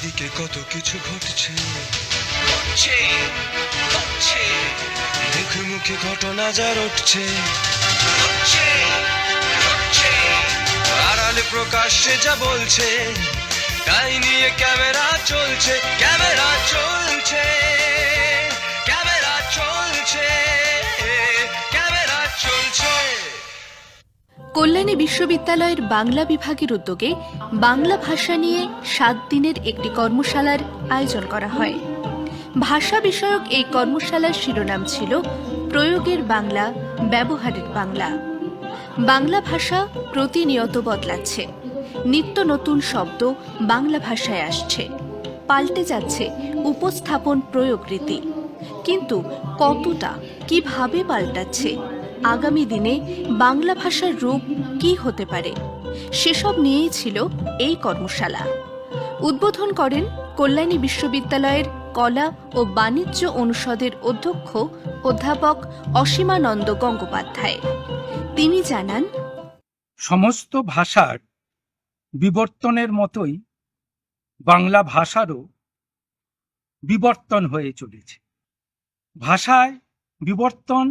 চারিদিকে কত কিছু ঘটছে, মুখে মুখে ঘটনা যা রটছে, আড়ালে প্রকাশ্যে যা বলছে, তাই নিয়ে ক্যামেরা চলছে, ক্যামেরা চলছে, ক্যামেরা চলছে, ক্যামেরা চলছে। কল্যাণী বিশ্ববিদ্যালয়ের বাংলা বিভাগের উদ্যোগে বাংলা ভাষা নিয়ে 7 দিনের একটি কর্মশালার আয়োজন করা হয়। ভাষা বিষয়ক এই কর্মশালার শিরোনাম ছিল প্রয়োগের বাংলা, ব্যবহারের বাংলা। বাংলা ভাষা প্রতিনিয়ত বদলাচ্ছে, নিত্য নতুন শব্দ বাংলা ভাষায় আসছে, পাল্টে যাচ্ছে উপস্থাপন প্রয়োগ রীতি। কিন্তু কতটা, কিভাবে পাল্টাচ্ছে, আগামী দিনে বাংলা ভাষার রূপ কি হতে পারে, সেসব নিয়েই ছিল এই কর্মশালা। উদ্বোধন করেন কল্যাণী বিশ্ববিদ্যালয়ের কলা ও বাণিজ্য অনুষদের অধ্যক্ষ অধ্যাপক অসীমানন্দ গঙ্গোপাধ্যায়। তিনি জানান, সমস্ত ভাষার বিবর্তনের মতোই বাংলা ভাষারও বিবর্তন হয়ে চলেছে। ভাষায় বিবর্তন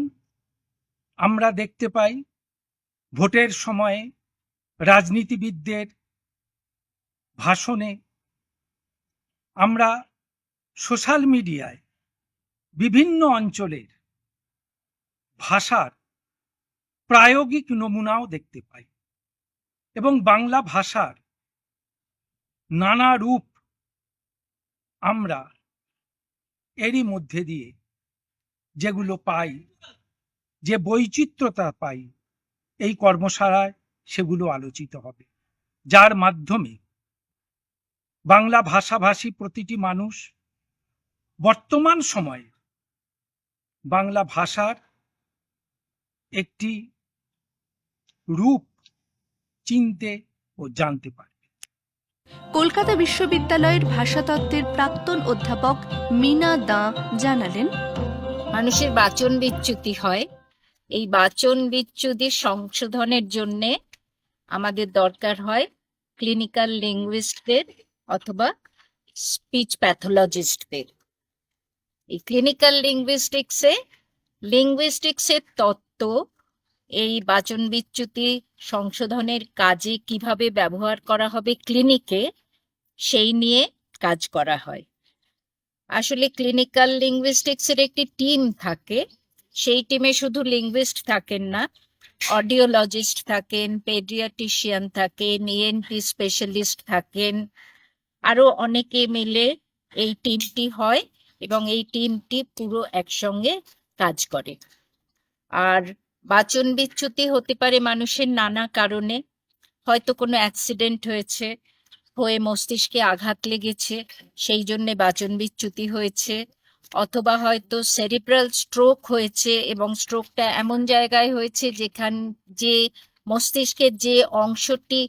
আমরা দেখতে পাই ভোটের সময়ে, রাজনীতিবিদদের ভাষণে, আমরা সোশ্যাল মিডিয়ায় বিভিন্ন অঞ্চলের ভাষার প্রায়োগিক নমুনাও দেখতে পাই এবং বাংলা ভাষার নানা রূপ আমরা এরই মধ্যে দিয়ে যেগুলো পাই, যে বৈচিত্র্যতা পাই, এই কর্মশালায় সেগুলো আলোচিত হবে, যার মাধ্যমে বাংলা ভাষাভাষী প্রতিটি মানুষ বর্তমান সময়ে বাংলা ভাষার একটি রূপ চিনতে ও জানতে পারবে। কলকাতা বিশ্ববিদ্যালয়ের ভাষাতত্ত্বের প্রাক্তন অধ্যাপক মিনা দাঁ জানালেন, মানুষের বাচন বিচ্যুতি হয়। এই বাচন বিচ্যুতির সংশোধনের জন্য আমাদের দরকার হয় ক্লিনিক্যাল লিঙ্গুইস্টদের অথবা স্পিচ প্যাথোলজিস্টদের। এই ক্লিনিক্যাল লিঙ্গুইস্টিক্সের তত্ত্ব এই বাচন বিচ্যুতি সংশোধনের কাজে কিভাবে ব্যবহার করা হবে ক্লিনিকে, সেই নিয়ে কাজ করা হয়। আসলে ক্লিনিক্যাল লিঙ্গুইস্টিক্সের একটি টিম থাকে, সেই টিমে শুধু লিঙ্গুইস্ট থাকেন না, অডিওলজিস্ট থাকেন, পেডিয়াট্রিশিয়ান থাকেন, ইএনটি স্পেশালিস্ট থাকেন, আরো অনেকে মিলে এই টিমটি হয় এবং এই টিমটি পুরো একসঙ্গে কাজ করে। আর বাচন বিচ্যুতি হতে পারে মানুষের নানা কারণে, হয়তো কোনো অ্যাক্সিডেন্ট হয়েছে, হয়ে মস্তিষ্কে আঘাত লেগেছে, সেই জন্য বাচন বিচ্যুতি হয়েছে, অথবা হয়তো সেরিব্রাল স্ট্রোক হয়েছে এবং স্ট্রোকটা এমন জায়গায় হয়েছে যেখান যে মস্তিষ্কের যে অংশটি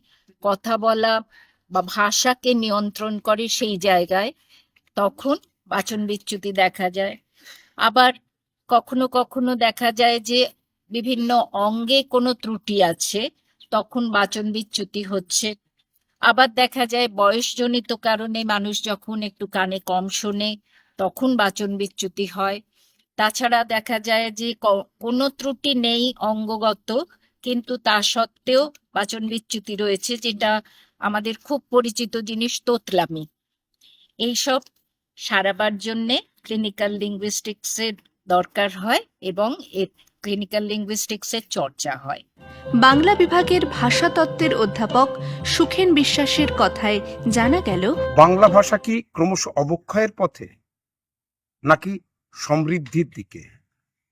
কথা বলা বা ভাষাকে নিয়ন্ত্রণ করে সেই জায়গায়, তখন বাচন বিচ্যুতি দেখা যায়। আবার কখনো কখনো দেখা যায় যে বিভিন্ন অঙ্গে কোনো ত্রুটি আছে, তখন বাচন বিচ্যুতি হচ্ছে। আবার দেখা যায় বয়সজনিত কারণে মানুষ যখন একটু কানে কম শোনে, তখন বাচন বিচ্যুতি হয়। তাছাড়া দেখা যায় যে কোনো ত্রুটি নেই অঙ্গগত, কিন্তু তা সত্ত্বেও বাচন বিচ্যুতি রয়েছে, যেটা আমাদের খুব পরিচিত জিনিস তোতলামি। এইসব সারাবার জন্যে ক্লিনিক্যাল লিঙ্গুইস্টিক্সের দরকার হয় এবং ক্লিনিক্যাল লিঙ্গুইস্টিক্সের চর্চা হয়। বাংলা বিভাগের ভাষাতত্ত্বের অধ্যাপক সুখেন বিশ্বাসের কথায় জানা গেল, বাংলা ভাষা কি ক্রমশ অবক্ষয়ের পথে নাকি সমৃদ্ধির দিকে,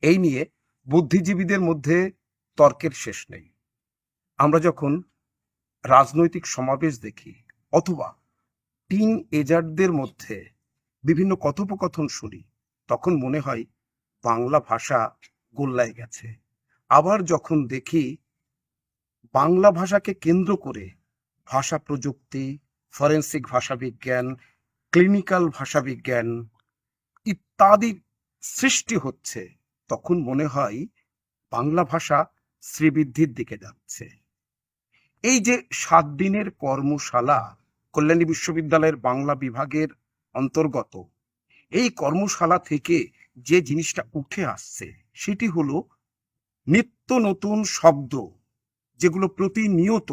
এই নিয়ে বুদ্ধিজীবীদের মধ্যে তর্কের শেষ নেই। আমরা যখন রাজনৈতিক সমাবেশ দেখি অথবা টিন এজারদের মধ্যে বিভিন্ন কথোপকথন শুনি, তখন মনে হয় বাংলা ভাষা গোল্লায় গেছে। আবার যখন দেখি বাংলা ভাষাকে কেন্দ্র করে ভাষা প্রযুক্তি, ফরেন্সিক ভাষাবিজ্ঞান, ক্লিনিক্যাল ভাষাবিজ্ঞান ইত্যাদি সৃষ্টি হচ্ছে, তখন মনে হয় বাংলা ভাষা শ্রীবৃদ্ধির দিকে যাচ্ছে। এই যে 7 দিনের কর্মশালা, কল্যাণী বিশ্ববিদ্যালয়ের বাংলা বিভাগের অন্তর্গত এই কর্মশালা থেকে যে জিনিসটা উঠে আসছে সেটি হলো নিত্য নতুন শব্দ যেগুলো প্রতিনিয়ত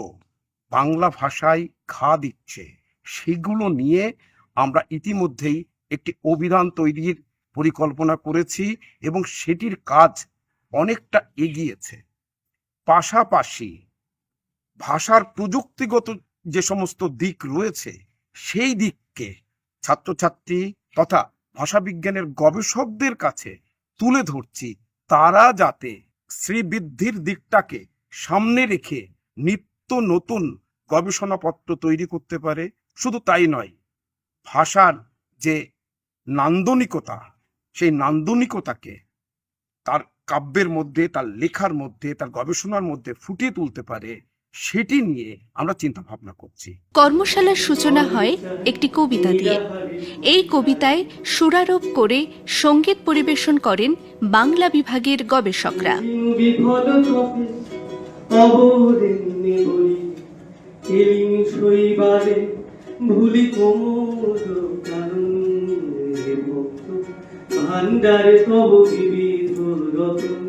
বাংলা ভাষায় ঘা দিচ্ছে, সেগুলো নিয়ে আমরা ইতিমধ্যেই একটি অভিধান তৈরির পরিকল্পনা করেছি এবং সেটির কাজ অনেকটা এগিয়েছে। পাশাপাশি ভাষার প্রযুক্তিগত যে সমস্ত দিক রয়েছে সেই দিককে ছাত্রছাত্রী তথা ভাষাবিজ্ঞানের গবেষকদের কাছে তুলে ধরছি, তারা যাতে শ্রীবৃদ্ধির দিকটাকে সামনে রেখে নিত্য নতুন গবেষণাপত্র তৈরি করতে পারে। শুধু তাই নয়, ভাষার যে নান্দনিকতা, সেই নান্দনিকতাকে তার কাব্যের মধ্যে, তার লেখার মধ্যে, তার গবেষণার মধ্যে ফুটিয়ে তুলতে পারে, সেটি নিয়ে আমরা চিন্তা ভাবনা করছি। কর্মশালার সূচনা হয় একটি কবিতা দিয়ে। এই কবিতায় সুরারোপ করে সঙ্গীত পরিবেশন করেন বাংলা বিভাগের গবেষকরা। ভান্ডারে তব বিবিধ রতন,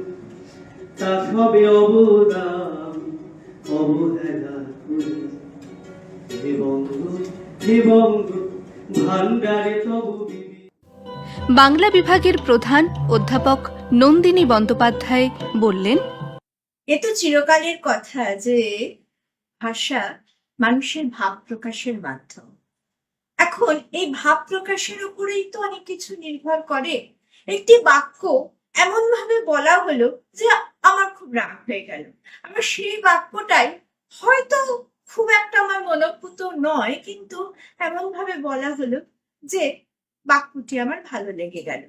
তা সবে অবদান অবহেলা করি। হে বঙ্গ, হে বঙ্গ, ভান্ডারে তব বিবিধ। বাংলা বিভাগের প্রধান অধ্যাপক নন্দিনী বন্দ্যোপাধ্যায় বললেন, এ তো চিরকালের কথা যে ভাষা মানুষের ভাব প্রকাশের মাধ্যম। এখন এই ভাব প্রকাশের উপরেই তো অনেক কিছু নির্ভর করে। একটি বাক্য এমন ভাবে বলা হলো যে আমার খুব রাগ হয়ে গেল, আমার সেই বাক্যটাই হয়তো খুব একটা আমার মনোপুত নয়, কিন্তু এমন ভাবে বলা হলো যে বাক্যটি আমার ভালো লেগে গেল।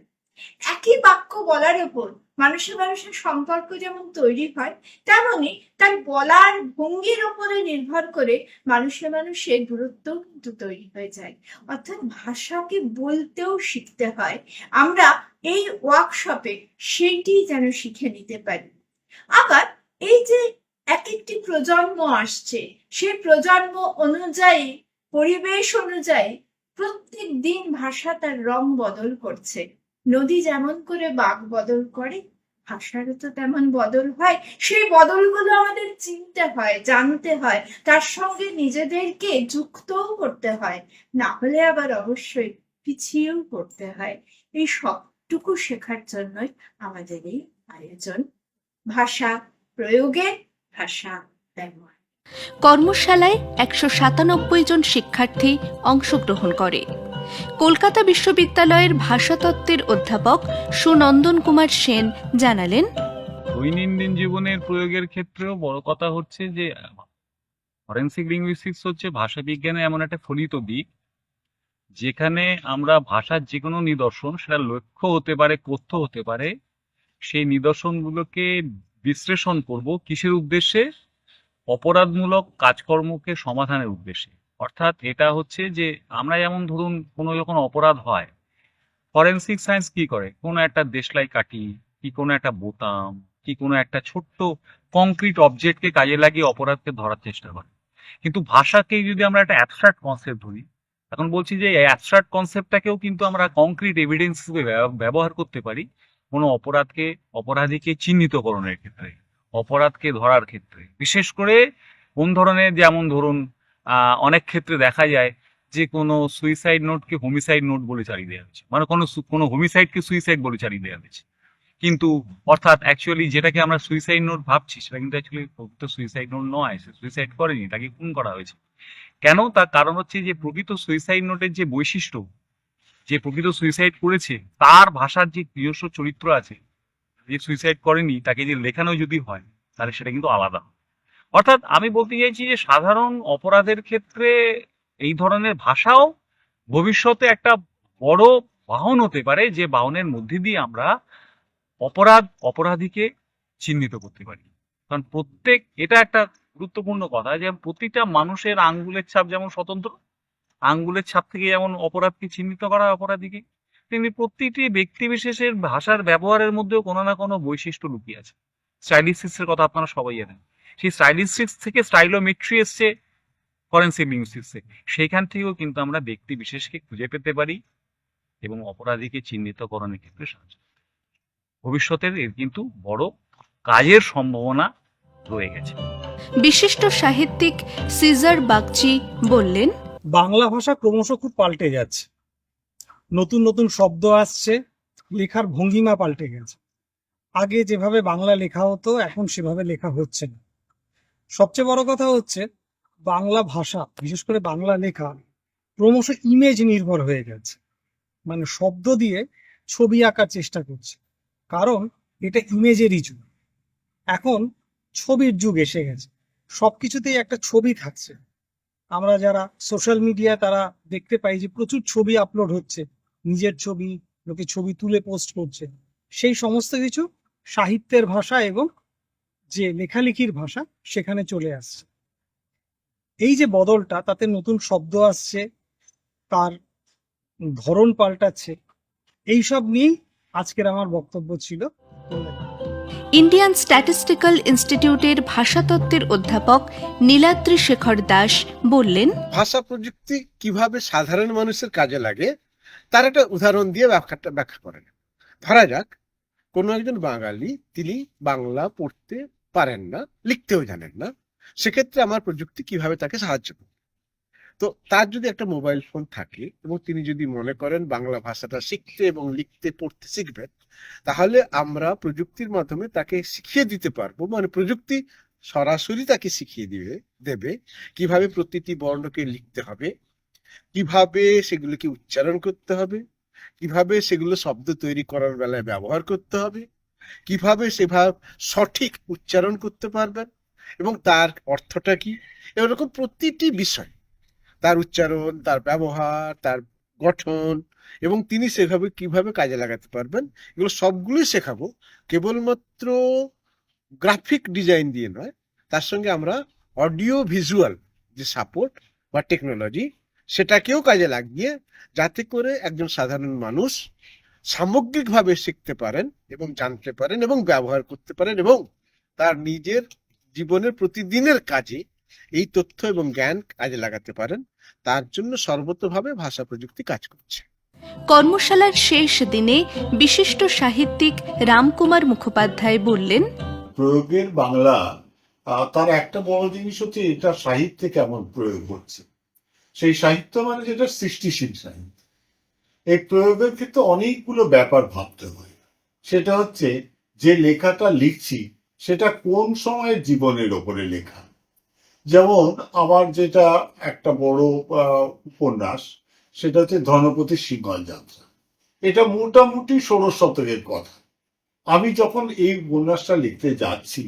একই বাক্য বলার উপর মানুষের মানুষের সম্পর্ক যেমন তৈরি হয়, তেমনি তার বলার ভঙ্গির উপরে নির্ভর করে মানুষের মানুষের দূরত্ব কিন্তু তৈরি হয়ে যায়। অর্থাৎ ভাষাকে বলতেও শিখতে হয়। আমরা এই ওয়ার্কশপে সেইটি যেন শিখে নিতে পারি। আবার এই যে এক একটি প্রজন্ম আসছে, সেই প্রজন্ম অনুযায়ী, পরিবেশ অনুযায়ী প্রত্যেক দিন ভাষা তার রং বদল করছে। নদী যেমন করে বাঁক বদল করে, ভাষারও তো তেমন বদল হয়। সেই বদলগুলো আমাদের চিনতে হয়, জানতে হয়, তার সঙ্গে নিজেদেরকে যুক্তও করতে হয়, না হলে আবার অবশ্যই পিছিয়েও পড়তে হয়। এই সবটুকু শেখার জন্যই আমাদের এই আয়োজন, ভাষা প্রয়োগে ভাষা ব্যবহার। কর্মশালায় 197 জন শিক্ষার্থী অংশগ্রহণ করে। কলকাতা বিশ্ববিদ্যালয়ের ভাষাতত্ত্বের অধ্যাপক সুনন্দন কুমার সেন জানালেন, দৈনন্দিন জীবনের প্রয়োগের ক্ষেত্রেও বড় কথা হচ্ছে যে ফরেনসিক লিঙ্গুইস্টিক্স হচ্ছে ভাষা বিজ্ঞানের এমন একটা ফলিত দিক যেখানে আমরা ভাষার যে কোনো নিদর্শন, সেটা লক্ষ্য হতে পারে, কথ্য হতে পারে, সেই নিদর্শনগুলোকে বিশ্লেষণ করব কিসের উদ্দেশ্যে? অপরাধমূলক কাজকর্মকে সমাধানের উদ্দেশ্যে। অর্থাৎ এটা হচ্ছে যে আমরা যেমন ধরুন কোনো যখন অপরাধ হয়, ফরেনসিক সায়েন্স কি করে? কোনো একটা দেশলাই কাঠি কি কোনো একটা বোতাম কি কোনো একটা ছোট্ট কংক্রিট অবজেক্টকে কাজে লাগিয়ে অপরাধকে ধরার চেষ্টা করে। কিন্তু ভাষাকে যদি আমরা একটা অ্যাবস্ট্রাক্ট কনসেপ্ট ধরি, এখন বলছি যে এই অ্যাবস্ট্রাক্ট কনসেপ্টটাকেও কিন্তু আমরা কংক্রিট এভিডেন্স হিসেবে ব্যবহার করতে পারি কোনো অপরাধীকে চিহ্নিতকরণের ক্ষেত্রে, অপরাধকে ধরার ক্ষেত্রে। বিশেষ করে কোন ধরনের, যেমন ধরুন অনেক ক্ষেত্রে দেখা যায় যে কোনো সুইসাইড নোটকে হোমিসাইড নোট বলে চালিয়ে দেওয়া হয়েছে, মানে কোনো হোমিসাইডকে সুইসাইড বলে চালিয়ে দেওয়া হয়েছে। কিন্তু অর্থাৎ অ্যাকচুয়ালি যেটাকে আমরা সুইসাইড নোট ভাবছি সেটা কিন্তু অ্যাকচুয়ালি প্রকৃত সুইসাইড নোট নয়, সে সুইসাইড করেনি, তাকে খুন করা হয়েছে। কেন? তার কারণ হচ্ছে যে প্রকৃত সুইসাইড নোটের যে বৈশিষ্ট্য, যে প্রকৃত সুইসাইড করেছে তার ভাষার যে নিজস্ব চরিত্র আছে, যে সুইসাইড করেনি তাকে যে লেখানো যদি হয় তাহলে সেটা কিন্তু আলাদা। অর্থাৎ আমি বলতে চাইছি যে সাধারণ অপরাধের ক্ষেত্রে এই ধরনের ভাষাও ভবিষ্যতে একটা বড় বাহন হতে পারে, যে বাহনের মধ্যে দিয়ে আমরা অপরাধীকে চিহ্নিত করতে পারি। কারণ এটা একটা গুরুত্বপূর্ণ কথা যে প্রতিটা মানুষের আঙ্গুলের ছাপ যেমন স্বতন্ত্র, আঙ্গুলের ছাপ থেকে যেমন অপরাধকে চিহ্নিত করা হয় অপরাধীকে, তেমনি প্রতিটি ব্যক্তি বিশেষের ভাষার ব্যবহারের মধ্যেও কোনো না কোনো বৈশিষ্ট্য লুকিয়ে আছে। স্টাইলিস্টিক্সের কথা আপনারা সবাই জানেন, সেই স্টাইলিস্টিক্স থেকে স্টাইলোমেট্রি এসছে, ফরেন্সিক লিঙ্গুইস্টিক্সে, সেইখান থেকেও কিন্তু আমরা ব্যক্তি বিশেষকে খুঁজে পেতে পারি এবং অপরাধীকে চিহ্নিতকরণের ক্ষেত্রে সাহায্য করতে পারি। ভবিষ্যতের এর কিন্তু বড় কাজের সম্ভাবনা রয়ে গেছে। বিশিষ্ট সাহিত্যিক সিজার বাগচি বললেন, বাংলা ভাষা ক্রমশ খুব পাল্টে যাচ্ছে, নতুন নতুন শব্দ আসছে, লেখার ভঙ্গিমা পাল্টে গেছে। আগে যেভাবে বাংলা লেখা হতো এখন সেভাবে লেখা হচ্ছে না। সবচেয়ে বড় কথা হচ্ছে বাংলা ভাষা, বিশেষ করে বাংলা লেখা ক্রমশ ইমেজ নির্ভর হয়ে গেছে, মানে শব্দ দিয়ে ছবি আঁকার চেষ্টা করছে, কারণ এটা ইমেজেরই যুগ। এখন ছবির যুগ এসে গেছে, সবকিছুতেই একটা ছবি থাকছে। আমরা যারা সোশ্যাল মিডিয়া তারা দেখতে পাই যে প্রচুর ছবি আপলোড হচ্ছে, নিজের ছবি, লোকে ছবি তুলে পোস্ট করছে। সেই সমস্ত কিছু সাহিত্যের ভাষা এবং যে লেখালেখির ভাষা সেখানে চলে আসছে। এই যে বদলটা, তাতে নতুন শব্দ আসছে, তার ধরন পাল্টাচ্ছে, এইসব নিয়েই আজকের আমার বক্তব্য ছিল। ইন্ডিয়ান স্ট্যাটিস্টিক্যাল ইনস্টিটিউটের ভাষাতত্ত্বের অধ্যাপক নীলাদ্রি শেখর দাস বললেন, ভাষা প্রযুক্তি কিভাবে সাধারণ মানুষের কাজে লাগে তার একটা উদাহরণ দিয়ে ব্যাখ্যা করেন। ধরা যাক কোনো একজন বাঙালি, তিনি বাংলা পড়তে পারেন না, লিখতেও জানেন না, সেক্ষেত্রে আমার প্রযুক্তি কিভাবে তাকে সাহায্য করে। তো তার যদি একটা মোবাইল ফোন থাকে এবং তিনি যদি মনে করেন বাংলা ভাষাটা শিখতে এবং লিখতে পড়তে শিখবেন, তাহলে আমরা প্রযুক্তির মাধ্যমে তাকে শিখিয়ে দিতে পারবো। মানে প্রযুক্তি সরাসরি তাকে শিখিয়ে দেবে কিভাবে প্রতিটি বর্ণকে লিখতে হবে, কিভাবে সেগুলোকে উচ্চারণ করতে হবে, কিভাবে সেগুলো শব্দ তৈরি করার বেলায় ব্যবহার করতে হবে, কিভাবে সেভাবে সঠিক উচ্চারণ করতে পারবেন এবং তার অর্থটা কি, এরকম প্রতিটি বিষয়, তার উচ্চারণ, তার ব্যবহার, তার গঠন এবং তিনি সেভাবে কিভাবে কাজে লাগাতে পারবেন, এগুলো সবগুলোই শেখাবো। কেবলমাত্র গ্রাফিক ডিজাইন দিয়ে নয়, তার সঙ্গে আমরা অডিও ভিজুয়াল যে সাপোর্ট বা টেকনোলজি সেটাকেও কাজে লাগিয়ে, যাতে করে একজন সাধারণ মানুষ সামগ্রিকভাবে শিখতে পারেন এবং জানতে পারেন এবং ব্যবহার করতে পারেন এবং তার নিজের জীবনের প্রতিদিনের কাজে এই তথ্য এবং জ্ঞান কাজে লাগাতে পারেন। তার জন্য সর্বতোভাবে ভাষা প্রযুক্তি কাজ করছে। কর্মশালার শেষ দিনে বিশিষ্ট সাহিত্যিক রামকুমার মুখোপাধ্যায় বললেন, প্রয়োগের বাংলা তার একটা বড় জিনিস হচ্ছে এটা সাহিত্যে কেমন প্রয়োগ হচ্ছে। সেই সাহিত্য মানে যেটা সৃষ্টিশীল সাহিত্য, এই প্রয়োগের ক্ষেত্রে অনেকগুলো ব্যাপার ভাবতে হয়। সেটা হচ্ছে যে লেখাটা লিখছি সেটা কোন সময়ের জীবনের ওপরে লেখা। যেমন আমার যেটা একটা বড় উপন্যাস, সেটা হচ্ছে ধনপতির সিংহল যাত্রা। এটা মোটামুটি 16 শতকের কথা। আমি যখন এই উপন্যাসটা লিখতে যাচ্ছি,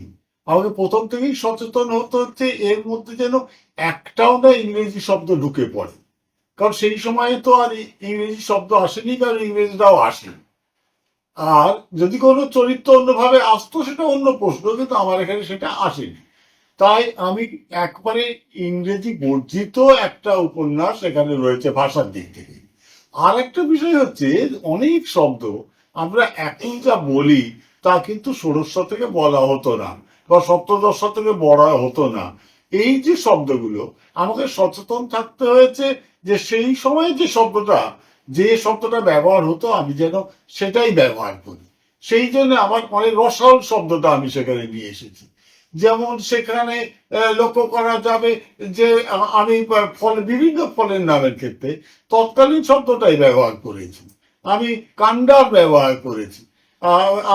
আমাকে প্রথম থেকেই সচেতন হতে হচ্ছে এর মধ্যে যেন একটাও না ইংরেজি শব্দ ঢুকে পড়ে, কারণ সেই সময়ে তো আর ইংরেজি শব্দ আসেনি, কারণ ইংরেজরাও আসেনি। আর যদি কোনো চরিত্র অন্যভাবে আসতো সেটা অন্য প্রশ্ন, কিন্তু আমার এখানে সেটা আসেনি। তাই আমি একবারে ইংরেজি বর্জিত একটা উপন্যাস এখানে রয়েছে ভাষার দিক থেকে। আর একটা বিষয় হচ্ছে অনেক শব্দ আমরা এখন যা বলি তা কিন্তু 16 শতকে বলা হতো না বা 17 শতকে বলা হতো না। এই যে শব্দগুলো, আমাকে সচেতন থাকতে হয়েছে যে সেই সময় যে শব্দটা ব্যবহার হতো আমি যেন সেটাই ব্যবহার করি। সেই জন্য আমার অনেক রসাল শব্দটা আমি সেখানে নিয়ে এসেছি। যেমন সেখানে লক্ষ্য করা যাবে যে আমি বিভিন্ন ফলের নামের ক্ষেত্রে তৎকালীন শব্দটাই ব্যবহার করেছি, আমি কান্ডার ব্যবহার করেছি,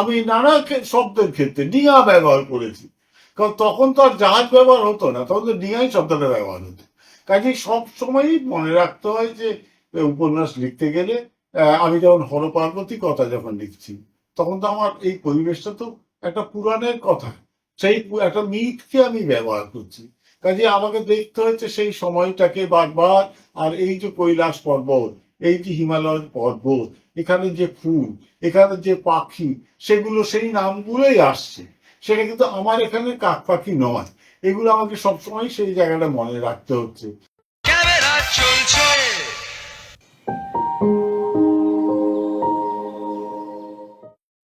আমি নানা শব্দের ক্ষেত্রে ডিঙা ব্যবহার করেছি, কারণ তখন তো আর জাহাজ ব্যবহার হতো না, তখন তো ডিঙাই শব্দটা ব্যবহার হতো। কাজেই সব সময়ই মনে রাখতে হয় যে উপন্যাস লিখতে গেলে আমি যেমন হরপার্বতী কথা যখন লিখছি, তখন তো আমার এই পরিবেশটা তো একটা পুরাণের কথা, সেই একটা মিথকে আমি ব্যবহার করছি। কাজে আমাকে দেখতে হচ্ছে সেই সময়টাকে বারবার। আর এই যে কৈলাস পর্বত, এই যে হিমালয় পর্বত, এখানে যে ফুল, এখানে যে পাখি, সেগুলো সেই নামগুলোই আসছে। সেটা কিন্তু আমার এখানে কাক পাখি নয়, এগুলো আমাকে সবসময় সেই জায়গাটা মনে রাখতে হচ্ছে। ক্যামেরা চলছে,